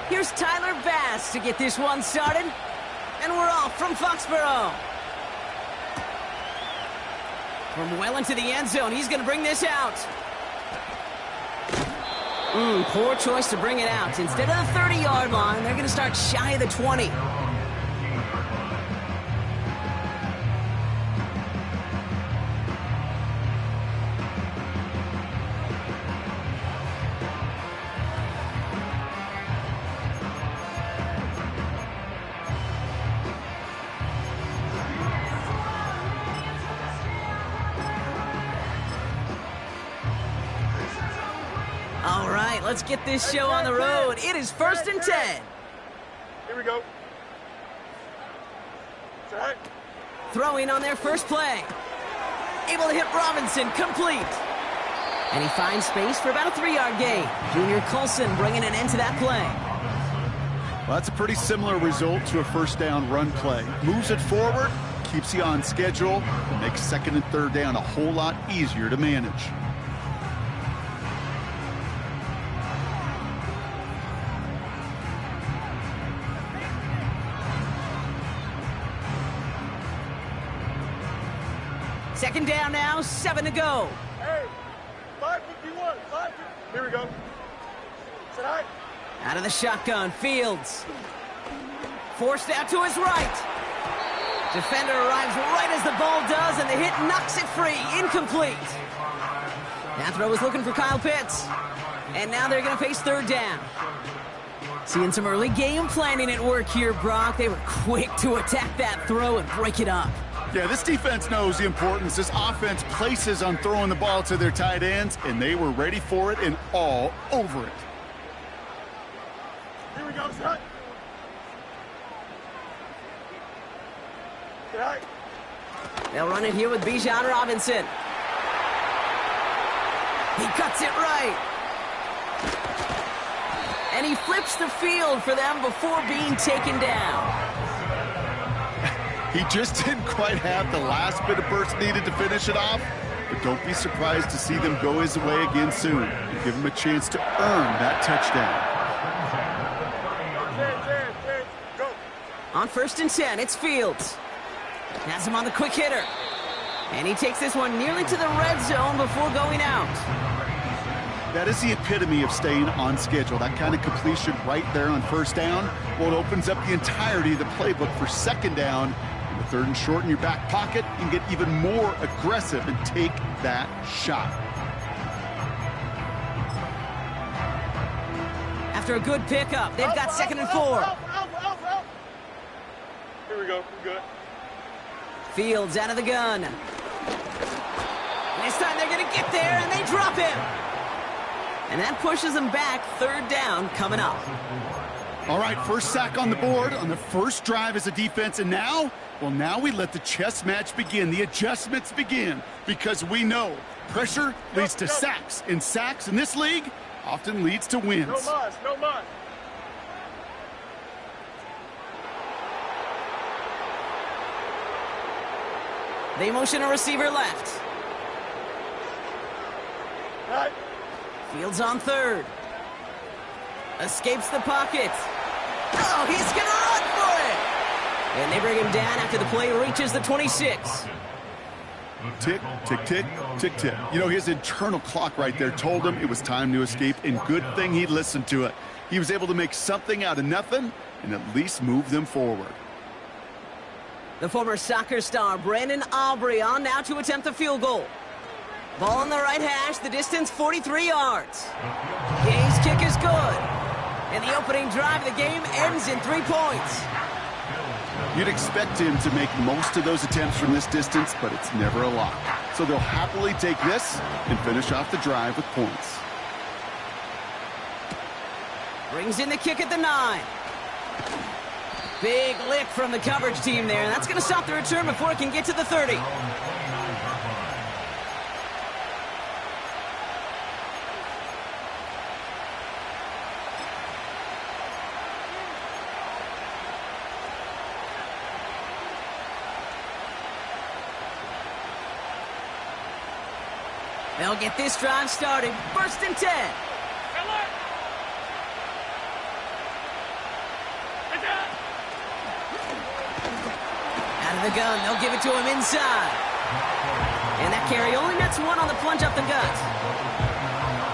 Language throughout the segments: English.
Here's Tyler Bass to get this one started. And we're off from Foxborough. From well into the end zone, he's going to bring this out. Poor choice to bring it out. Instead of the 30-yard line, they're going to start shy of the 20. All right, let's get this show on the road. It is 1st and 10. Here we go. Set. Throwing on their first play. Able to hit Robinson, complete. And he finds space for about a 3-yard gain. Junior Colson bringing an end to that play. Well, that's a pretty similar result to a first down run play. Moves it forward, keeps you on schedule, and makes 2nd and 3rd down a whole lot easier to manage. Second down now, 7 to go. Hey, 551, 551. Here we go. Set high. Out of the shotgun, Fields. Forced out to his right. Defender arrives right as the ball does, and the hit knocks it free. Incomplete. That throw was looking for Kyle Pitts. And now they're going to face 3rd down. Seeing some early game planning at work here, Brock. They were quick to attack that throw and break it up. Yeah, this defense knows the importance this offense places on throwing the ball to their tight ends, and they were ready for it and all over it. Here we go, set. Set high. They'll run it here with Bijan Robinson. He cuts it right. And he flips the field for them before being taken down. He just didn't quite have the last bit of burst needed to finish it off, but don't be surprised to see them go his way again soon and give him a chance to earn that touchdown. Go. On 1st and 10, it's Fields. Has him on the quick hitter. And he takes this one nearly to the red zone before going out. That is the epitome of staying on schedule. That kind of completion right there on 1st down. Well, it opens up the entirety of the playbook for 2nd down. In the 3rd and short in your back pocket, you can get even more aggressive and take that shot. After a good pickup, they've got 2nd and 4. Here we go. We're good. Fields out of the gun. This time they're going to get there, and they drop him. And that pushes them back. 3rd down coming up. All right, first sack on the board on the first drive as a defense, and now, well, now we let the chess match begin. The adjustments begin, because we know pressure leads to sacks, and sacks in this league often leads to wins. No mas, no mas. They motion a receiver left. Right. Fields on 3rd. Escapes the pocket. Oh, he's going to run for it. And they bring him down after the play reaches the 26. Tick, tick, tick, tick, tick. You know, his internal clock right there told him it was time to escape, and good thing he listened to it. He was able to make something out of nothing and at least move them forward. The former soccer star, Brandon Aubrey, on now to attempt the field goal. Ball on the right hash, the distance 43 yards. Gay's kick is good. And the opening drive of the game ends in 3 points. You'd expect him to make most of those attempts from this distance, but it's never a lot. So they'll happily take this and finish off the drive with points. Brings in the kick at the 9. Big lick from the coverage team there. That's going to stop the return before it can get to the 30. They'll get this drive started. 1st and 10. the gun. They'll give it to him inside. And that carry only nets one on the plunge up the gut.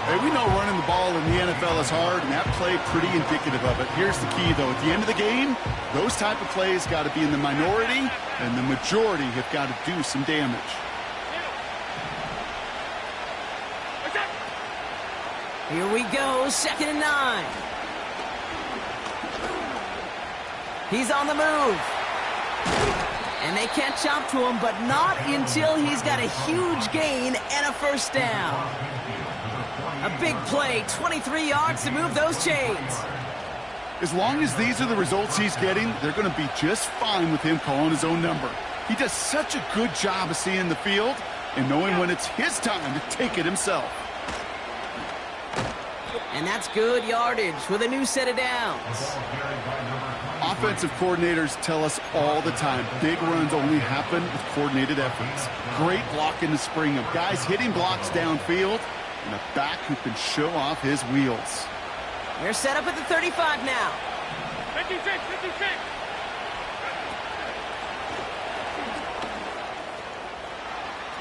Hey, we know running the ball in the NFL is hard, and that play pretty indicative of it. Here's the key, though. At the end of the game, those type of plays got to be in the minority, and the majority have got to do some damage. Here we go, 2nd and 9. He's on the move. And they catch up to him, but not until he's got a huge gain and a first down. A big play, 23 yards to move those chains. As long as these are the results he's getting, they're going to be just fine with him calling his own number. He does such a good job of seeing the field and knowing when it's his time to take it himself. And that's good yardage with a new set of downs. Offensive coordinators tell us all the time, big runs only happen with coordinated efforts. Great block in the spring of guys hitting blocks downfield and a back who can show off his wheels. They're set up at the 35 now. 56, 56.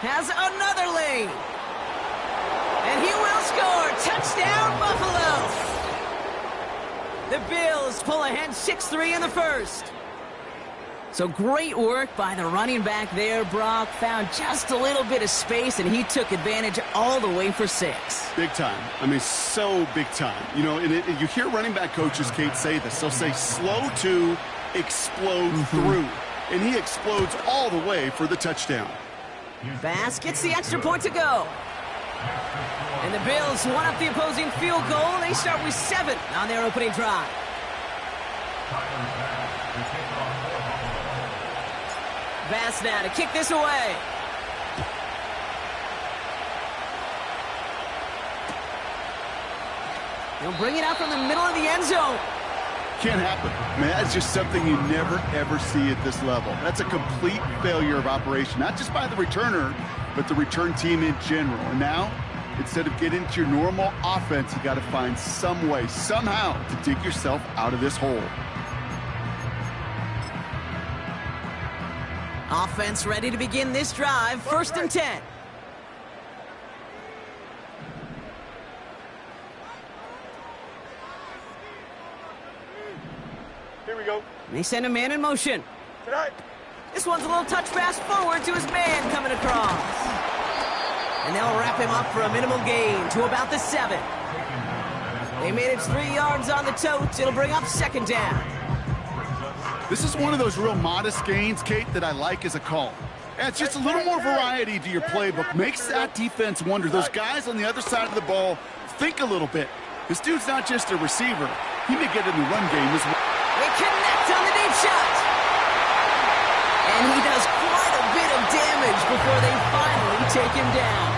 Has another lane. And he will score. Touchdown, Buffalo. The Bills pull ahead 6-3 in the first. So great work by the running back there, Brock. Found just a little bit of space, and he took advantage all the way for 6. Big time. I mean, so big time. You know, and you hear running back coaches, Kate, say this. They'll say slow to explode through. And he explodes all the way for the touchdown. Bass gets the extra point to go. And the Bills won up the opposing field goal. They start with 7 on their opening drive. Bass now to kick this away. He'll bring it out from the middle of the end zone. Can't happen. Man, that's just something you never, ever see at this level. That's a complete failure of operation, not just by the returner, but the return team in general. And now, instead of getting into your normal offense, you got to find some way, somehow, to dig yourself out of this hole. Offense ready to begin this drive. 1st and 10. Here we go. And they send a man in motion. Tonight. This one's a little touch pass forward to his man coming across. And they'll wrap him up for a minimal gain to about the 7. They manage 3 yards on the tote. It'll bring up 2nd down. This is one of those real modest gains, Kate, that I like as a call. It's just a little more variety to your playbook. Makes that defense wonder. Those guys on the other side of the ball think a little bit. This dude's not just a receiver. He may get in the run game as well. They connect on the deep shot. And he does quite a bit of damage before they finally take him down.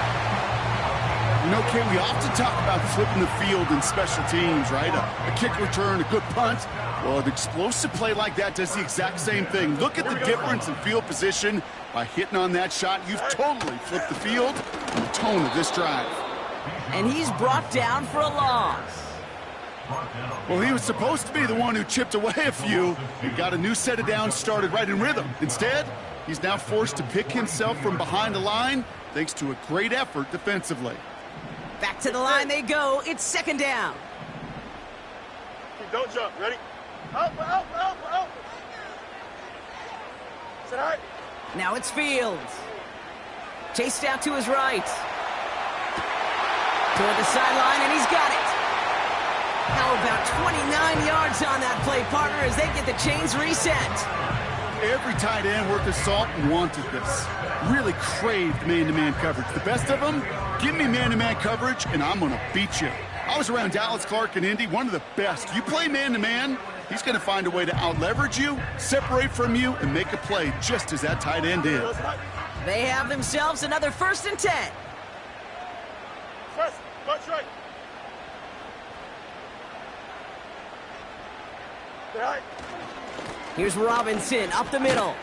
You know, Kate, we often talk about flipping the field in special teams, right? A kick return, a good punt. Well, an explosive play like that does the exact same thing. Look at the difference in field position by hitting on that shot. You've totally flipped the field and the tone of this drive. And he's brought down for a loss. Well, he was supposed to be the one who chipped away a few and got a new set of downs started right in rhythm. Instead, he's now forced to pick himself from behind the line thanks to a great effort defensively. Back to the line they go. It's 2nd down. Don't jump. Ready? Out. Tonight. Now it's Fields. Chased out to his right. Toward the sideline, and he's got it. How about 29 yards on that play, partner, as they get the chains reset. Every tight end worth his salt wanted this. Really craved man-to-man coverage. The best of them, give me man-to-man coverage, and I'm going to beat you. I was around Dallas Clark and Indy, one of the best. You play man-to-man, he's going to find a way to out-leverage you, separate from you, and make a play just as that tight end did. They have themselves another 1st and 10. Press. Punch right. Tonight. Here's Robinson up the middle.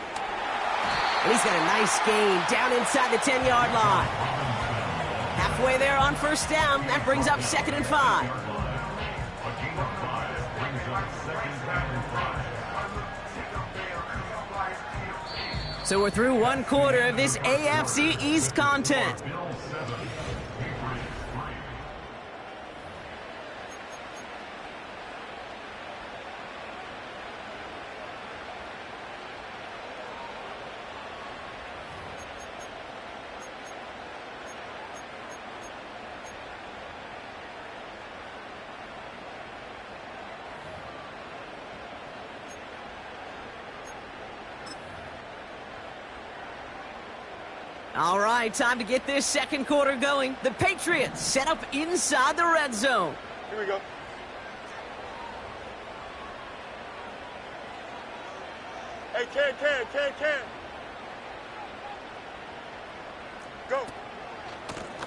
And he's got a nice gain down inside the 10-yard line. Halfway there on 1st down. That brings up 2nd and 5. So we're through one quarter of this AFC East content. All right, time to get this second quarter going. The Patriots set up inside the red zone. Here we go. Hey, Ken. Go.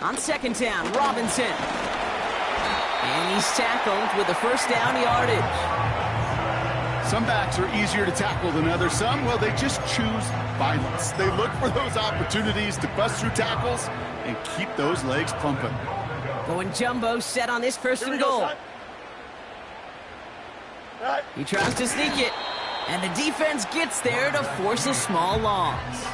On second down, Robinson. And he's tackled with the first down yardage. Some backs are easier to tackle than others. Some, well, they just choose violence. They look for those opportunities to bust through tackles and keep those legs pumping. Going jumbo set on this first and goal. Right. He tries to sneak it, and the defense gets there to force a small loss.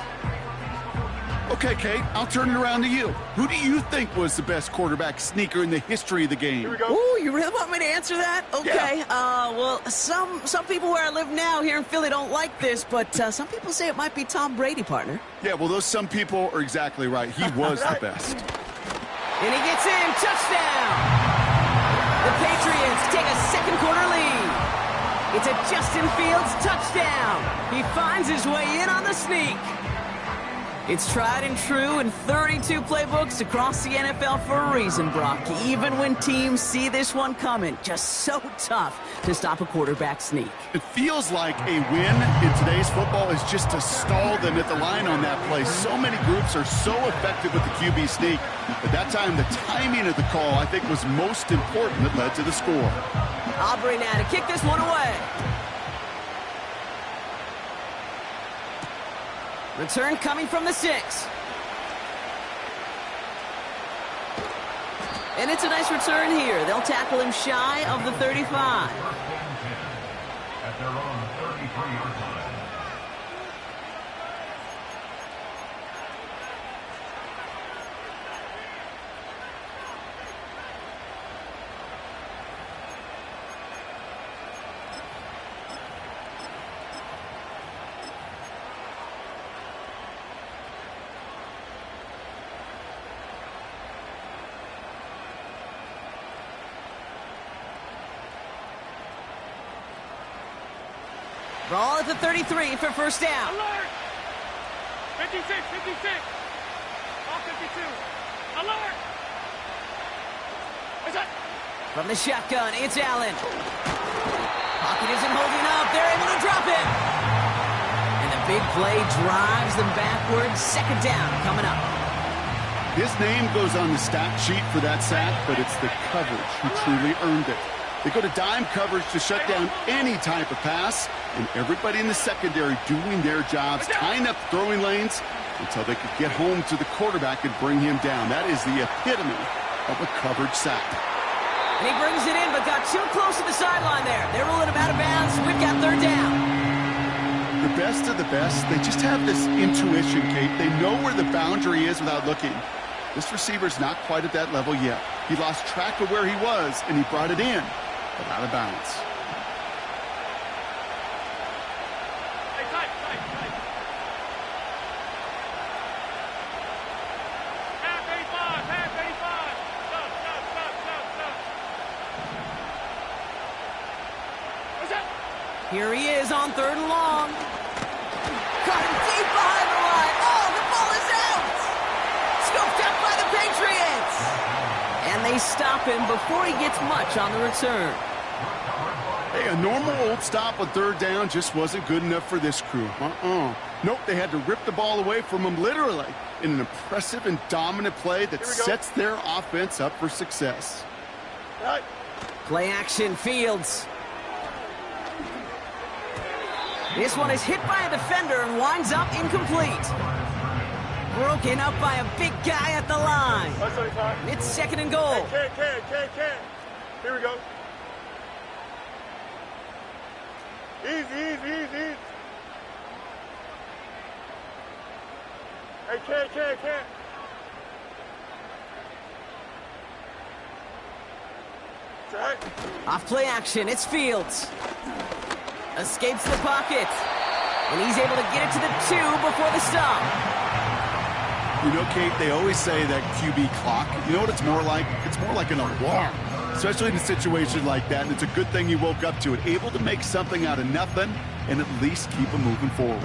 Okay, Kate, I'll turn it around to you. Who do you think was the best quarterback sneaker in the history of the game? Here we go. Ooh, you really want me to answer that? Okay. Yeah. Well, some people where I live now here in Philly don't like this, but some people say it might be Tom Brady, partner. Yeah, well, those some people are exactly right. He was the best. And he gets in. Touchdown! The Patriots take a second quarter lead. It's a Justin Fields touchdown. He finds his way in on the sneak. It's tried and true in 32 playbooks across the NFL for a reason, Brock. Even when teams see this one coming, just so tough to stop a quarterback sneak. It feels like a win in today's football is just to stall them at the line on that play. So many groups are so effective with the QB sneak. But that time, the timing of the call, I think, was most important that led to the score. Aubrey now to kick this one away. Return coming from the 6. And it's a nice return here. They'll tackle him shy of the 35. At their own 33-yard line. Ball at the 33 for first down. Alert! 56. All 52. Alert! What's that? From the shotgun, it's Allen. Pocket isn't holding up. They're able to drop it. And the big play drives them backwards. Second down coming up. His name goes on the stat sheet for that sack, but it's the coverage who truly earned it. They go to dime coverage to shut down any type of pass, and everybody in the secondary doing their jobs, tying up throwing lanes until they could get home to the quarterback and bring him down. That is the epitome of a coverage sack. And he brings it in, but got too close to the sideline there. They're rolling him out of bounds. We've got third down. The best of the best, they just have this intuition, Kate. They know where the boundary is without looking. This receiver's not quite at that level yet. He lost track of where he was, and he brought it in, but out of bounds. Hey, tight. Half 85. Stop. What's that? Here he is on third and long. Caught him deep behind the line. Oh, the ball is out. Scooped up by the Patriots. And they stop him before he gets much on the return. Hey, a normal old stop on third down just wasn't good enough for this crew. Nope, they had to rip the ball away from him literally in an impressive and dominant play that sets their offense up for success. Right. Play action, Fields. This one is hit by a defender and winds up incomplete. Broken up by a big guy at the line. 175. It's second and goal. Can. Here we go. Easy. Hey, can't. It's all right. Off play action, it's Fields. Escapes the pocket. And he's able to get it to the 2 before the stop. You know, Kate, they always say that QB clock, you know what it's more like? It's more like an alarm, especially in a situation like that, and it's a good thing he woke up to it, able to make something out of nothing and at least keep him moving forward.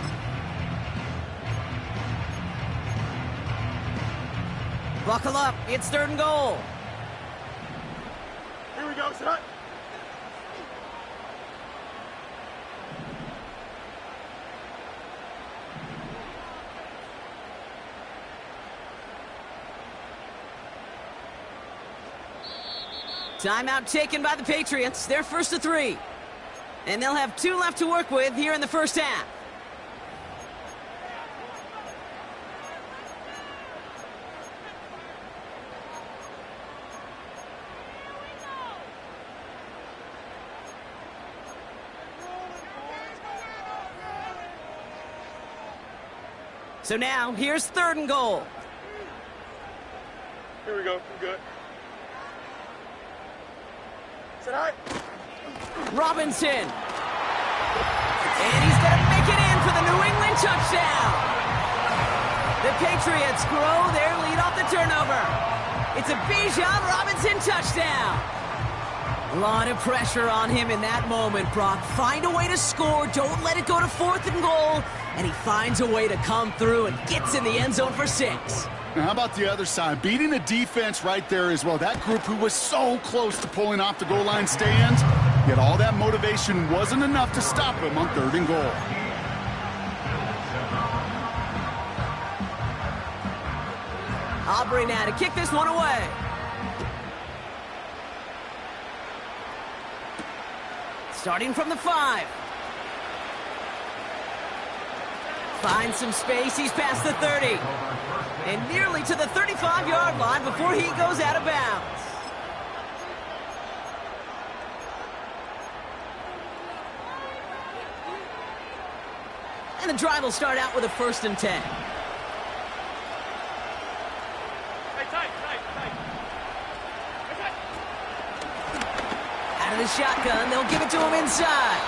Buckle up, it's 3rd and goal. Here we go, son. Timeout taken by the Patriots. They're 1st to 3. And they'll have 2 left to work with here in the first half. So now, here's 3rd and goal. Here we go. We're good. Sit high. Robinson. And he's going to make it in for the New England touchdown. The Patriots grow their lead off the turnover. It's a Bijan Robinson touchdown. A lot of pressure on him in that moment, Brock. Find a way to score. Don't let it go to 4th and goal. And he finds a way to come through and gets in the end zone for 6. Now, how about the other side? Beating the defense right there as well. That group who was so close to pulling off the goal line stand, yet all that motivation wasn't enough to stop him on 3rd and goal. Aubrey now to kick this one away. Starting from the 5. Finds some space, he's past the 30. And nearly to the 35-yard line before he goes out of bounds. And the drive will start out with a 1st and 10. Out of the shotgun, they'll give it to him inside.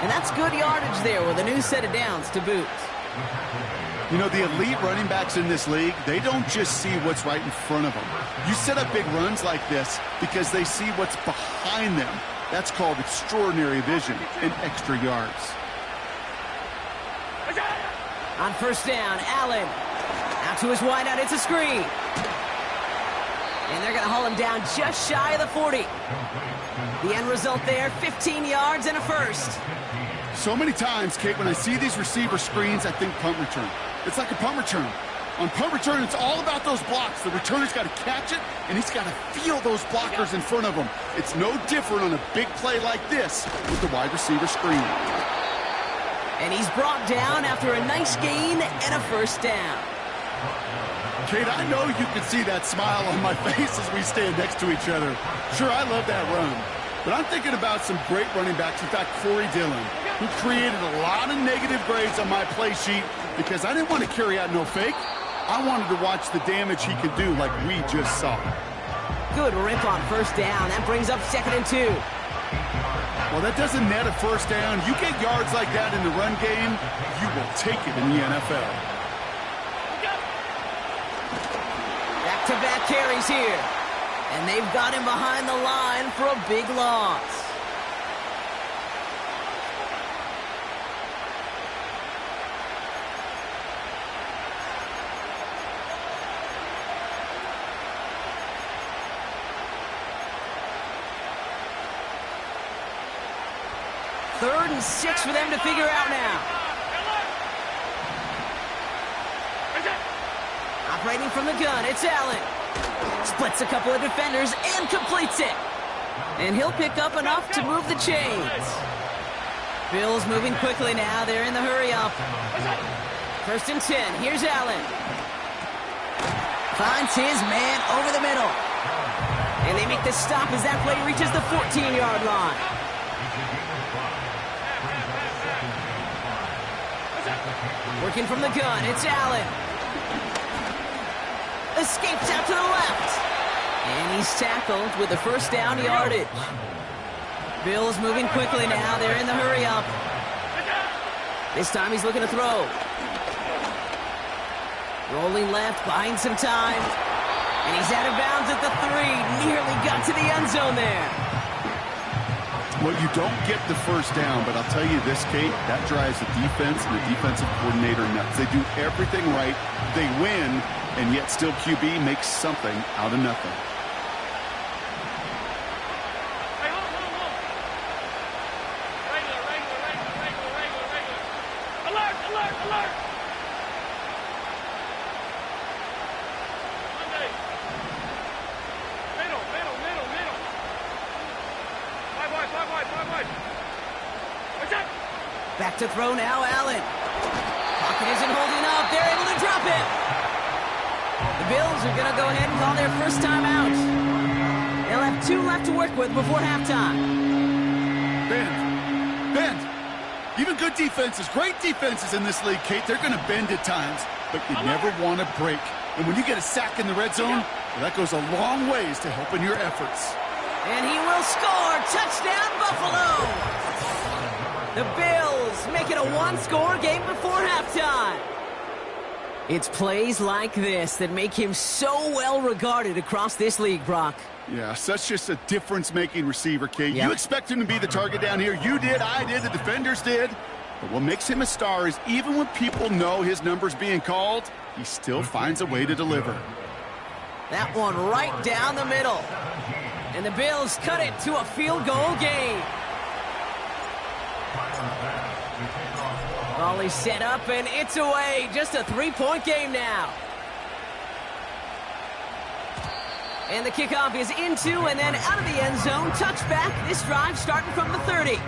And that's good yardage there with a new set of downs to boot. You know, the elite running backs in this league, they don't just see what's right in front of them. You set up big runs like this because they see what's behind them. That's called extraordinary vision and extra yards. On 1st down, Allen. Out to his wideout, it's a screen. And they're going to haul him down just shy of the 40. The end result there, 15 yards and a 1st. So many times, Kate, when I see these receiver screens, I think punt return. It's like a punt return. On punt return, it's all about those blocks. The returner's got to catch it, and he's got to feel those blockers in front of him. It's no different on a big play like this with the wide receiver screen. And he's brought down after a nice gain and a 1st down. Kate, I know you can see that smile on my face as we stand next to each other. Sure, I love that run. But I'm thinking about some great running backs. In fact, Corey Dillon, who created a lot of negative grades on my play sheet because I didn't want to carry out no fake. I wanted to watch the damage he could do like we just saw. Good rip on 1st down. That brings up 2nd and 2. Well, that doesn't net a 1st down. You get yards like that in the run game, you will take it in the NFL. Back-to-back carries here. And they've got him behind the line for a big loss. Third and 6 for them to figure out now. Operating from the gun, it's Allen. Splits a couple of defenders and completes it. And he'll pick up enough to move the chains. Bills moving quickly now. They're in the hurry-up. 1st and 10. Here's Allen. Finds his man over the middle. And they make the stop as that play reaches the 14-yard line. Working from the gun, it's Allen. Escapes out to the left. And he's tackled with the first down yardage. Bills moving quickly now. They're in the hurry up. This time he's looking to throw. Rolling left, buying some time. And he's out of bounds at the 3. Nearly got to the end zone there. Well, you don't get the first down, but I'll tell you this, Kate, that drives the defense and the defensive coordinator nuts. They do everything right. They win, and yet still QB makes something out of nothing. Back to throw now, Allen. Pocket isn't holding up. They're able to drop it. The Bills are going to go ahead and call their first time out. They'll have 2 left to work with before halftime. Bend. Even good defenses, great defenses in this league, Kate, they're going to bend at times, but you never want to break. And when you get a sack in the red zone, well, that goes a long ways to helping your efforts. And he will score. Touchdown, Buffalo. The Bills make it a 1-score game before halftime. It's plays like this that make him so well regarded across this league, Brock. Yeah, such just a difference-making receiver, Kate. Yep. You expect him to be the target down here. You did, I did, the defenders did. But what makes him a star is even when people know his number's being called, he still finds a way to deliver. That one right down the middle. And the Bills cut it to a field goal game. Ball is set up, and it's away. Just a 3-point game now. And the kickoff is into and then out of the end zone. Touchback. This drive starting from the 30.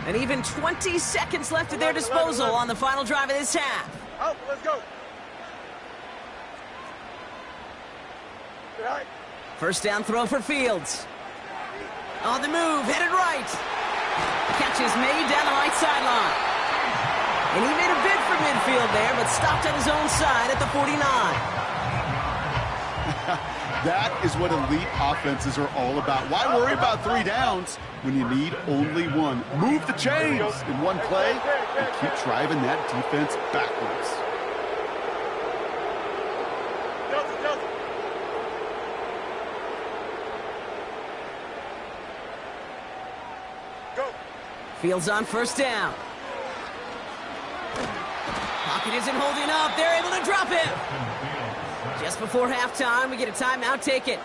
And even 20 seconds left at their disposal on the final drive of this half. Out, let's go. All right. First down throw for Fields. On the move, headed right. Catch is made down the right sideline. And he made a bid for midfield there, but stopped on his own side at the 49. That is what elite offenses are all about. Why worry about 3 downs when you need only 1? Move the chains in one play and keep driving that defense backwards. Go. Fields on first down. Pocket isn't holding up. They're able to drop him. Just before halftime, we get a timeout taken.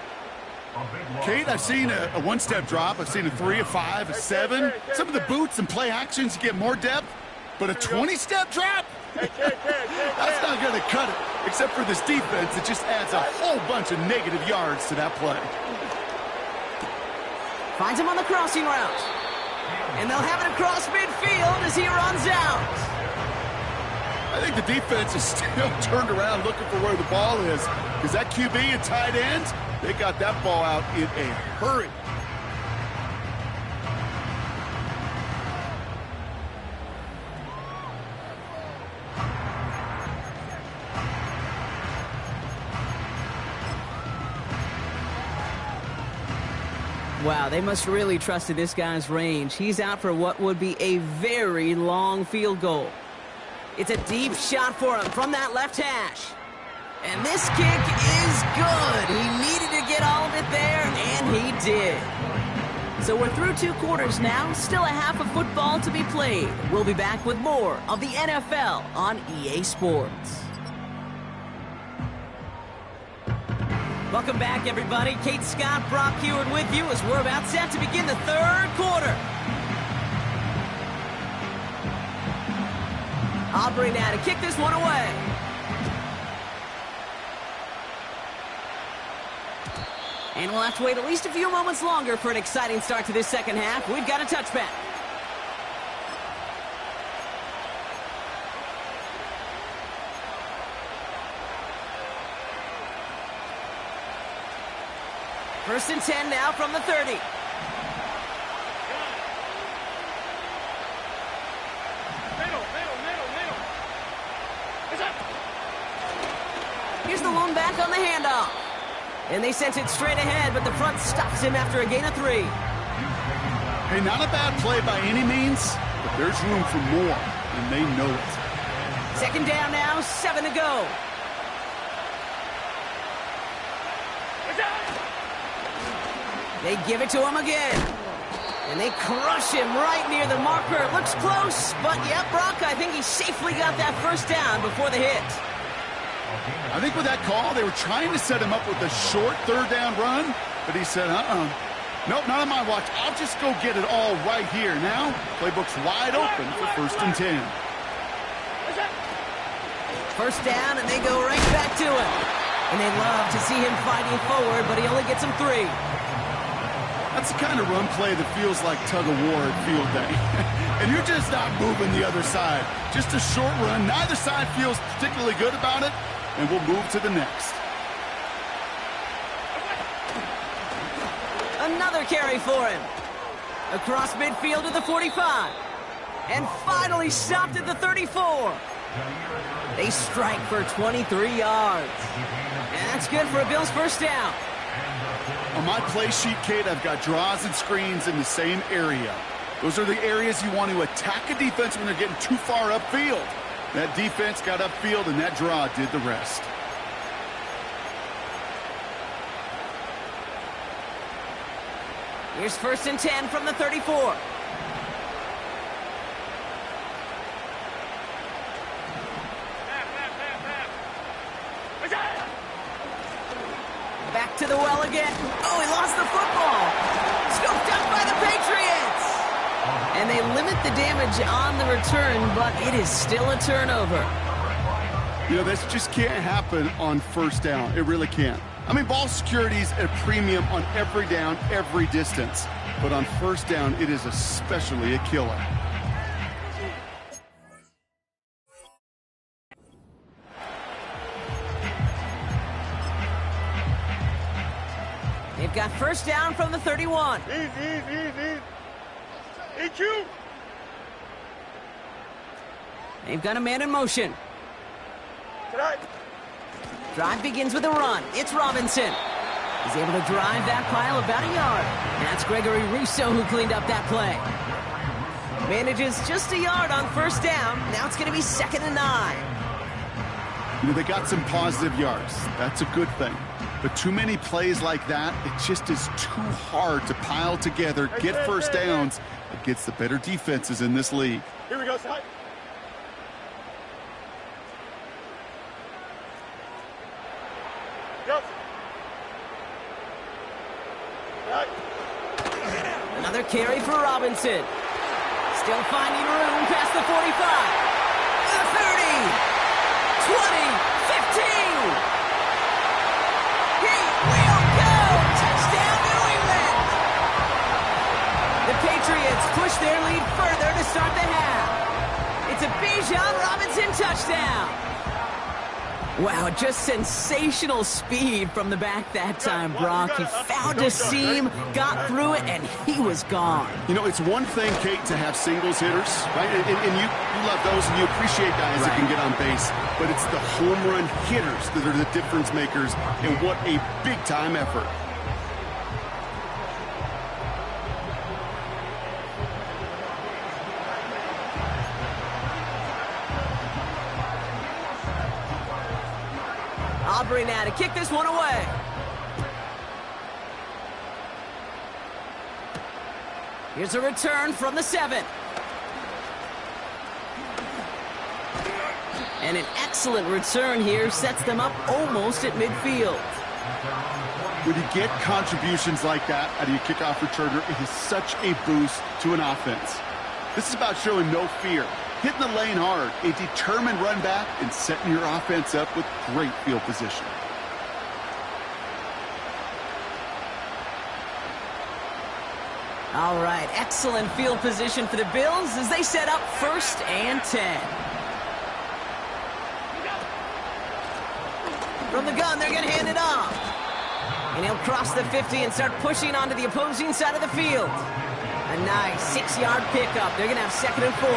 Kate, I've seen a 1-step drop. I've seen a 3, a 5, a 7. Some of the boots and play actions get more depth, but a 20-step drop? That's not going to cut it. Except for this defense, it just adds a whole bunch of negative yards to that play. Finds him on the crossing route. And they'll have it across midfield as he runs out. I think the defense is still turned around looking for where the ball is. Because that QB and tight end, they got that ball out in a hurry. Wow, they must really trust in this guy's range. He's out for what would be a very long field goal. It's a deep shot for him from that left hash. And this kick is good. He needed to get all of it there, and he did. So we're through 2 quarters now. Still a half of football to be played. We'll be back with more of the NFL on EA Sports. Welcome back, everybody. Kate Scott, Brock Heward with you as we're about set to begin the 3rd quarter. Aubrey now to kick this one away. And we'll have to wait at least a few moments longer for an exciting start to this second half. We've got a touchback. First and 10 now from the 30. Here's the lone back on the handoff. And they sent it straight ahead, but the front stops him after a gain of 3. Hey, not a bad play by any means, but there's room for more, and they know it. Second down now, 7 to go. They give it to him again. And they crush him right near the marker. Looks close, but yep, Brock, I think he safely got that first down before the hit. I think with that call, they were trying to set him up with a short third down run, but he said, nope, not on my watch. I'll just go get it all right here. Now, playbook's wide open for 1st and 10. First down, and they go right back to him. And they love to see him fighting forward, but he only gets him 3. That's the kind of run play that feels like tug-of-war at field day. And you're just not moving the other side. Just a short run. Neither side feels particularly good about it, and we'll move to the next. Another carry for him. Across midfield to the 45. And finally stopped at the 34. They strike for 23 yards. And that's good for a Bills first down. On my play sheet, Kate, I've got draws and screens in the same area. Those are the areas you want to attack a defense when they're getting too far upfield. That defense got upfield, and that draw did the rest. Here's 1st and 10 from the 34. Back to the well again. Oh, he lost the football. Scooped up by the Patriots. And they limit the damage on the return, but it is still a turnover. You know, this just can't happen on first down. It really can't. I mean, ball security's at a premium on every down, every distance. But on first down, it is especially a killer. They've got first down from the 31. Easy. EQ. They've got a man in motion. Tonight. Drive begins with a run. It's Robinson. He's able to drive that pile about a yard. That's Gregory Rousseau who cleaned up that play. Manages just a yard on first down. Now it's going to be 2nd and 9. You know, they got some positive yards. That's a good thing. But too many plays like that, it just is too hard to pile together, get first downs against the better defenses in this league. Here we go, side. Yep. Right. Another carry for Robinson. Still finding room past the 45. The 30. 20. 15. He will go! Touchdown, New England! The Patriots push their lead further to start the half. It's a Bijan Robinson touchdown. Wow, just sensational speed from the back that time, Brock. He found a seam, got through it, and he was gone. You know, it's one thing, Kate, to have singles hitters, right? And you love those, and you appreciate guys that can get on base. But it's the home run hitters that are the difference makers, and what a big-time effort. Aubrey now to kick this one away. Here's a return from the 7. And an excellent return here sets them up almost at midfield. When you get contributions like that out of your kickoff returner, it is such a boost to an offense. This is about showing no fear, hitting the lane hard, a determined run back, and setting your offense up with great field position. All right, excellent field position for the Bills as they set up 1st and 10. From the gun, they're going to hand it off. And he'll cross the 50 and start pushing onto the opposing side of the field. A nice 6-yard pickup. They're going to have 2nd and 4.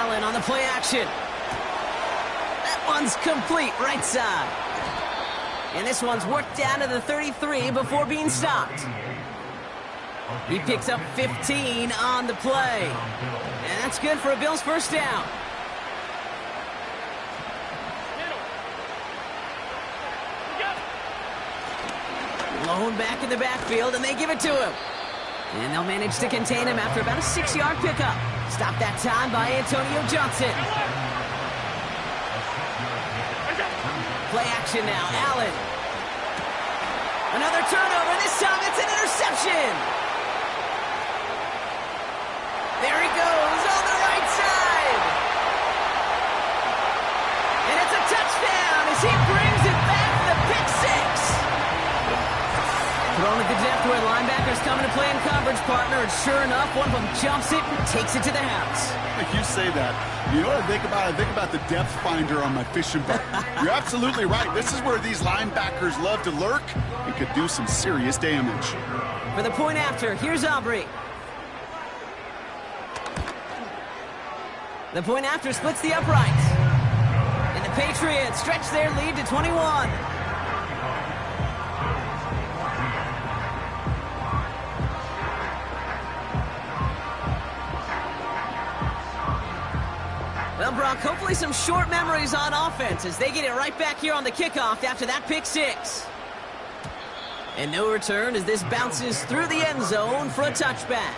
Allen on the play action. That one's complete right side. And this one's worked down to the 33 before being stopped. He picks up 15 on the play. And that's good for a Bills first down. Lone back in the backfield, and they give it to him. And they'll manage to contain him after about a 6-yard pickup. Stopped that time by Antonio Johnson. Play action now, Allen. Another turnover, this time it's an interception. There he goes on the right side. And it's a touchdown as he brings it back, the pick six. Throwing it to depth where linebackers coming to play in coverage, partner, and sure enough, one of them jumps it and takes it to the house. You say that. You know what I think about? I think about the depth finder on my fishing boat. You're absolutely right. This is where these linebackers love to lurk and could do some serious damage. For the point after, here's Aubrey. The point after splits the uprights. And the Patriots stretch their lead to 21. Well, Brock, hopefully some short memories on offense as they get it right back here on the kickoff after that pick six. And no return as this bounces through the end zone for a touchback.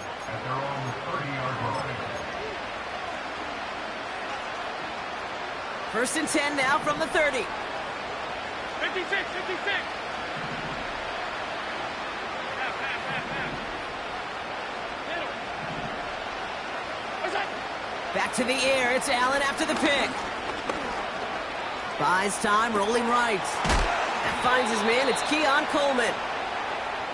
First and 10 now from the 30. 56, 56. Back to the air, it's Allen after the pick. Buys time, rolling right. That finds his man, it's Keon Coleman.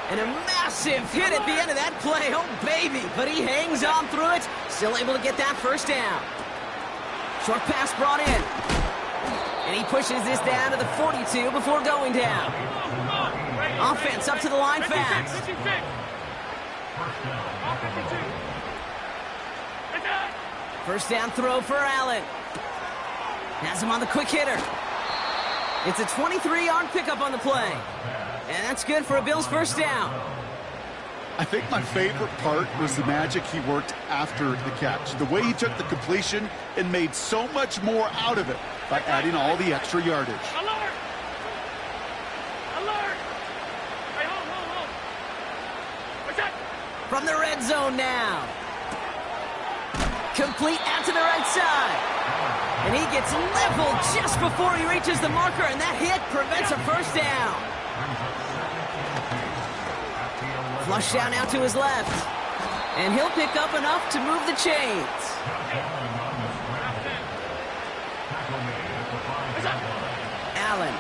And a massive hit at the end of that play, oh baby. But he hangs on through it, still able to get that first down. Short pass brought in. And he pushes this down to the 42 before going down. Offense up to the line fast. First down throw for Allen. Has him on the quick hitter. It's a 23-yard pickup on the play. And that's good for a Bills first down. I think my favorite part was the magic he worked after the catch. The way he took the completion and made so much more out of it by adding all the extra yardage. Alert! Alert! Hey, hold. What's that? From the red zone now. Complete out to the right side. And he gets leveled just before he reaches the marker, and that hit prevents a first down. Flush down out to his left. And he'll pick up enough to move the chains. Allen.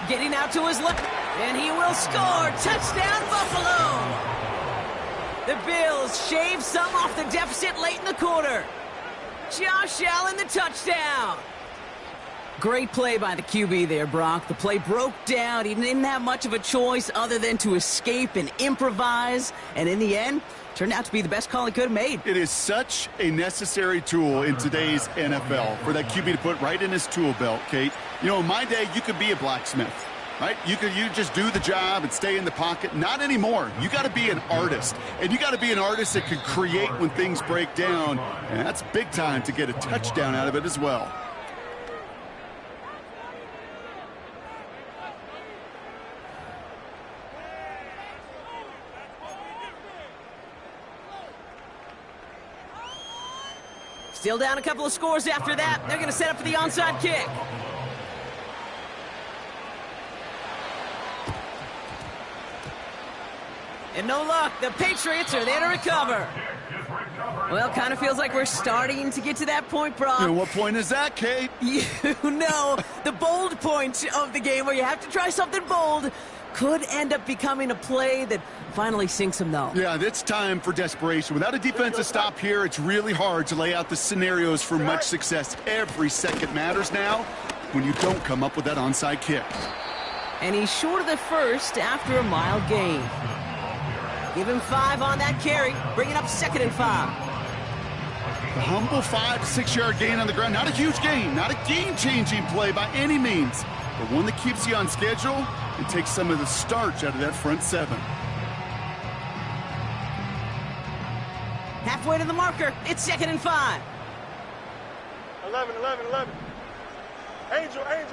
Getting out to his left. And he will score. Touchdown, Buffalo. The Bills shave some off the deficit late in the quarter. Josh Allen, the touchdown. Great play by the QB there, Brock. The play broke down. He didn't have much of a choice other than to escape and improvise. And in the end, turned out to be the best call he could have made. It is such a necessary tool in today's NFL for that QB to put right in his tool belt, Kate. You know, in my day, you could be a blacksmith, right? You just do the job and stay in the pocket. Not anymore. You got to be an artist. And you got to be an artist that can create when things break down. And that's big time to get a touchdown out of it as well. Still down a couple of scores after that. They're going to set up for the onside kick. And no luck. The Patriots are there to recover. Well, kind of feels like we're starting to get to that point, Brock. And what point is that, Kate? You know, the bold point of the game where you have to try something bold could end up becoming a play that finally sinks him, though. Yeah, it's time for desperation. Without a defensive stop here, it's really hard to lay out the scenarios for much success. Every second matters now when you don't come up with that onside kick. And he's short of the first after a mild gain. Give him 5 on that carry, bringing up 2nd and 5. The humble 5 to 6 yard gain on the ground. Not a huge gain, not a game-changing play by any means, but one that keeps you on schedule and takes some of the starch out of that front 7. Halfway to the marker. It's 2nd and 5. 11. Angel. Hey,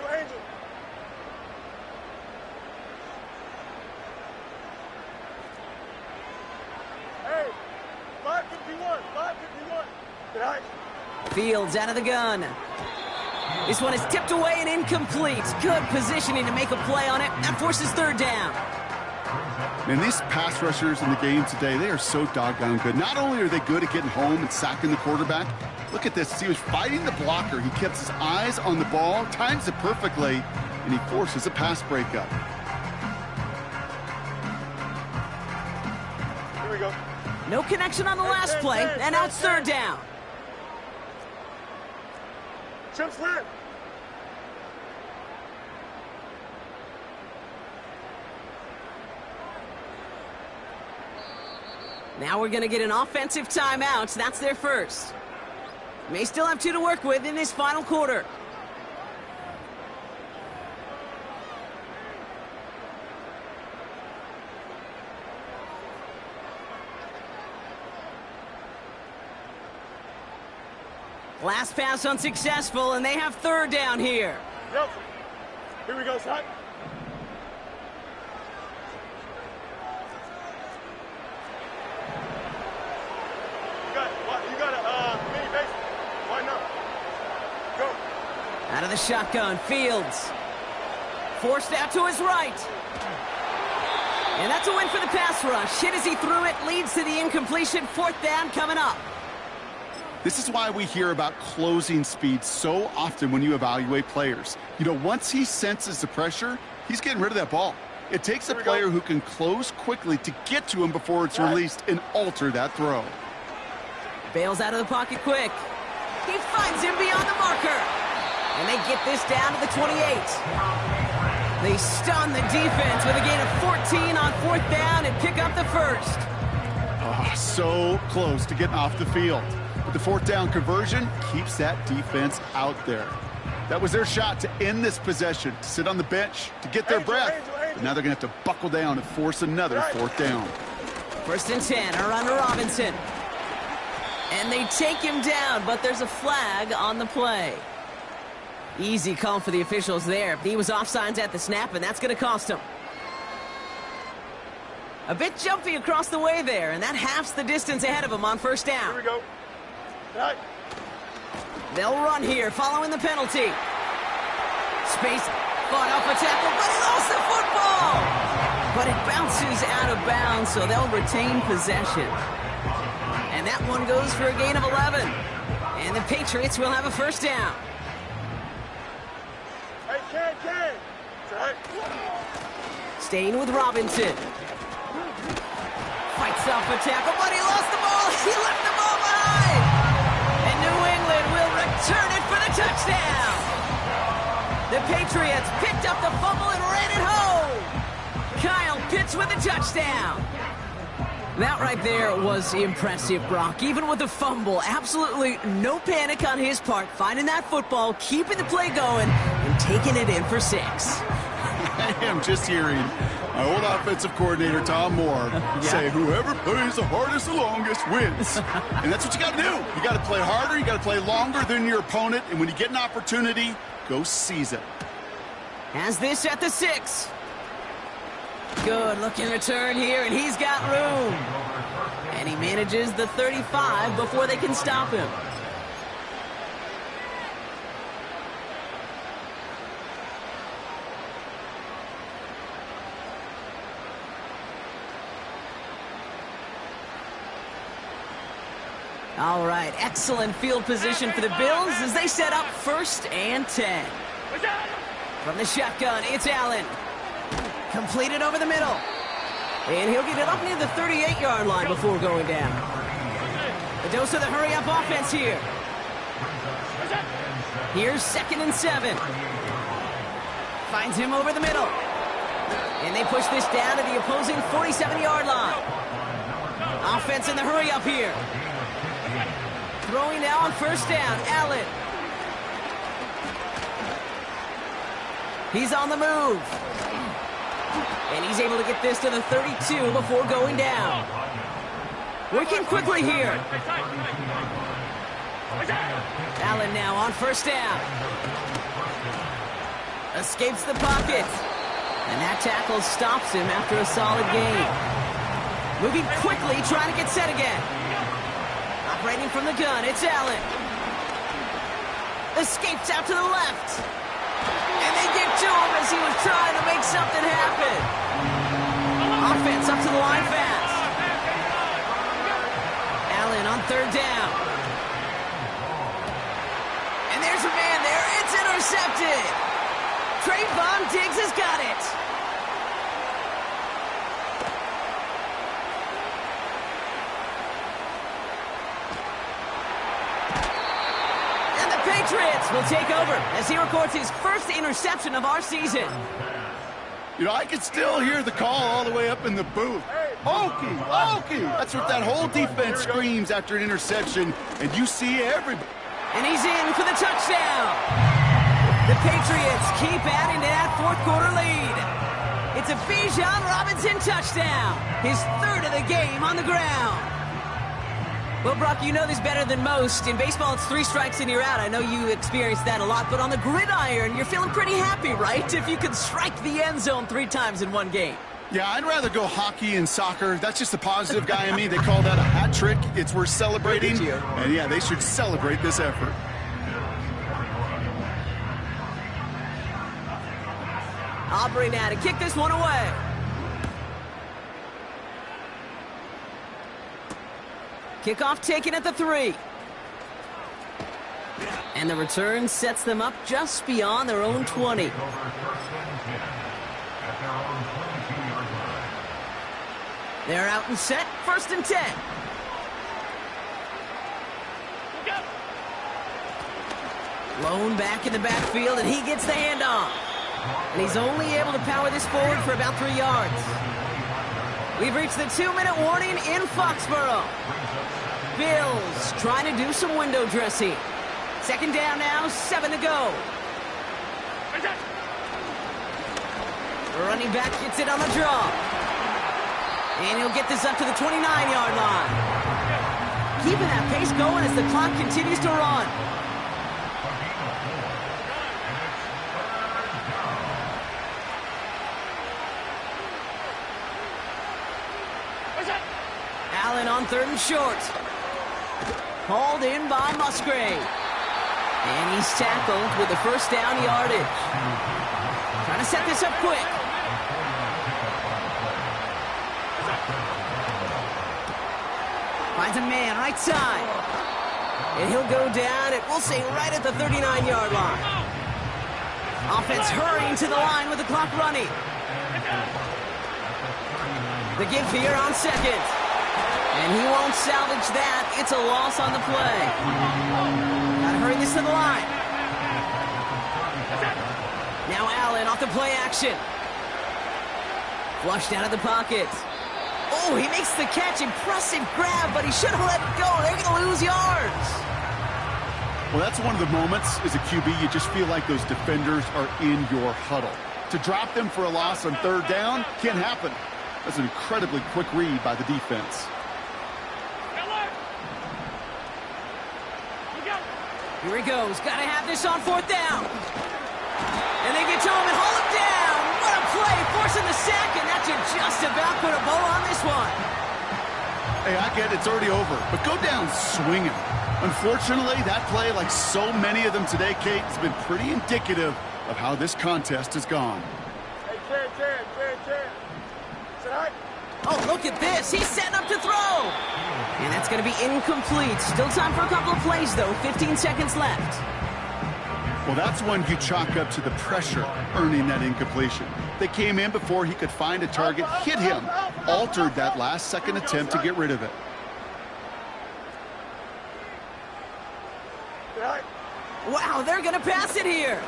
551. Good eye. Fields out of the gun. This one is tipped away and incomplete. Good positioning to make a play on it. That forces 3rd down. Man, these pass rushers in the game today, they are so doggone good. Not only are they good at getting home and sacking the quarterback, look at this. He was fighting the blocker. He kept his eyes on the ball, times it perfectly, and he forces a pass breakup. Here we go. No connection on the last play, and now it's 3rd down. Chip slant. Now we're going to get an offensive timeout. That's their first. May still have 2 to work with in this final quarter. Last pass unsuccessful, and they have 3rd down here. Yep. Here we go, son. You got a mini base. Why not? Go. Out of the shotgun, Fields. Forced out to his right. And that's a win for the pass rush. Hit as he threw it, leads to the incompletion. 4th down coming up. This is why we hear about closing speed so often when you evaluate players. You know, once he senses the pressure, he's getting rid of that ball. It takes a player who can close quickly to get to him before it's released and alter that throw. Bails out of the pocket quick. He finds him beyond the marker. And they get this down to the 28. They stun the defense with a gain of 14 on 4th down and pick up the first. Oh, so close to getting off the field. But the 4th down conversion keeps that defense out there. That was their shot to end this possession, to sit on the bench, to get their breath. But now they're going to have to buckle down and force another 4th down. 1st and 10, around to Robinson. And they take him down, but there's a flag on the play. Easy call for the officials there. He was offsides at the snap, and that's going to cost him. A bit jumpy across the way there, and that halves the distance ahead of him on 1st down. Here we go. Right. They'll run here following the penalty. Space fought off a tackle, but he lost the football. But it bounces out of bounds, so they'll retain possession. And that one goes for a gain of 11. And the Patriots will have a 1st down. Hey, Ken. Right. Staying with Robinson. Fights off a tackle, but he lost the ball. He left the ball behind. And New England will return it for the touchdown. The Patriots picked up the fumble and ran it home. Kyle Pitts with a touchdown. That right there was impressive, Brock. Even with the fumble, absolutely no panic on his part. Finding that football, keeping the play going, and taking it in for 6. I am just hearing my old offensive coordinator, Tom Moore, say, whoever plays the hardest the longest wins. And that's what you got to do. You got to play harder. You got to play longer than your opponent. And when you get an opportunity, go seize it. Has this at the 6. Good looking return here, and he's got room. And he manages the 35 before they can stop him. All right, excellent field position for the Bills as they set up 1st and 10. From the shotgun, it's Allen. Completed over the middle. And he'll get it up near the 38-yard line before going down. A dose of the hurry-up offense here. Here's 2nd and 7. Finds him over the middle. And they push this down to the opposing 47-yard line. Offense in the hurry-up here. Throwing now on first down, Allen. He's on the move. And he's able to get this to the 32 before going down. Working quickly here. Allen now on first down. Escapes the pocket. And that tackle stops him after a solid gain. Moving quickly, trying to get set again. Operating from the gun, it's Allen. Escapes out to the left. And they get to him as he was trying to make something happen. Offense up to the line fast. Allen on third down. And there's a man there. It's intercepted. Trayvon Diggs has got it. And the Patriots will take over as he records his first interception of our season. You know, I can still hear the call all the way up in the booth. Okie, Okie! That's what that whole defense screams after an interception, and you see everybody. And he's in for the touchdown. The Patriots keep adding to that fourth quarter lead. It's a Bijan Robinson touchdown. His third of the game on the ground. Well, Brock, you know this better than most. In baseball, it's 3 strikes and you're out. I know you experienced that a lot, but on the gridiron, you're feeling pretty happy, right? If you could strike the end zone 3 times in one game. Yeah, I'd rather go hockey and soccer. That's just the positive guy in me. They call that a hat trick. It's worth celebrating. And yeah, they should celebrate this effort. Aubrey now to kick this one away. Kickoff taken at the 3. And the return sets them up just beyond their own 20. They're out and set, 1st and 10. Lone back in the backfield, and he gets the handoff. And he's only able to power this forward for about 3 yards. We've reached the 2-minute warning in Foxborough. Bills trying to do some window dressing. 2nd down now, 7 to go. Running back gets it on the draw. And he'll get this up to the 29-yard line. Keeping that pace going as the clock continues to run. Allen on 3rd and short. Hauled in by Musgrave. And he's tackled with the 1st down yardage. Trying to set this up quick. Finds a man right side. And he'll go down at, we'll say, right at the 39-yard line. Offense hurrying to the line with the clock running. The give here on 2nd. And he won't salvage that. It's a loss on the play. Gotta hurry this to the line. Now Allen off the play action. Flushed out of the pocket. Oh, he makes the catch. Impressive grab, but he should have let it go. They're going to lose yards. Well, that's one of the moments as a QB, you just feel like those defenders are in your huddle. To drop them for a loss on 3rd down can't happen. That's an incredibly quick read by the defense. Here he goes. Got to have this on 4th down. And they get to him and haul him down. What a play. Forcing the sack, and that should just about put a bow on this one. Hey, I get it. It's already over. But go down swinging. Unfortunately, that play, like so many of them today, Kate, has been pretty indicative of how this contest has gone. Hey, Chad. Say hi. Oh, look at this. He's setting up to throw. And that's going to be incomplete. Still time for a couple of plays, though. 15 seconds left. Well, that's one you chalk up to the pressure earning that incompletion. They came in before he could find a target, hit him, altered that last-second attempt to get rid of it. Wow, they're going to pass it here.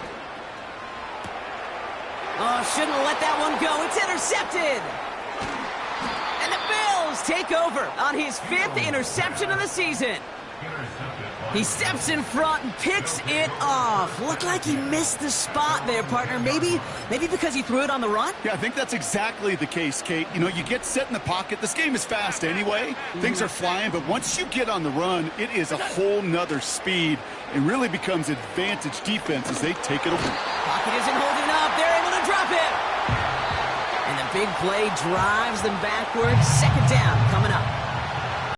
Oh, shouldn't have let that one go. It's intercepted. And the Bills take over on his 5th interception of the season. He steps in front and picks it off. Looked like he missed the spot there, partner. Maybe because he threw it on the run? Yeah, I think that's exactly the case, Kate. You know, you get set in the pocket. This game is fast anyway. Things are flying, but once you get on the run, it is a whole nother speed. It really becomes advantage defense as they take it away. Pocket isn't holding up. They're able to drop it. And the big play drives them backwards. Second down coming up.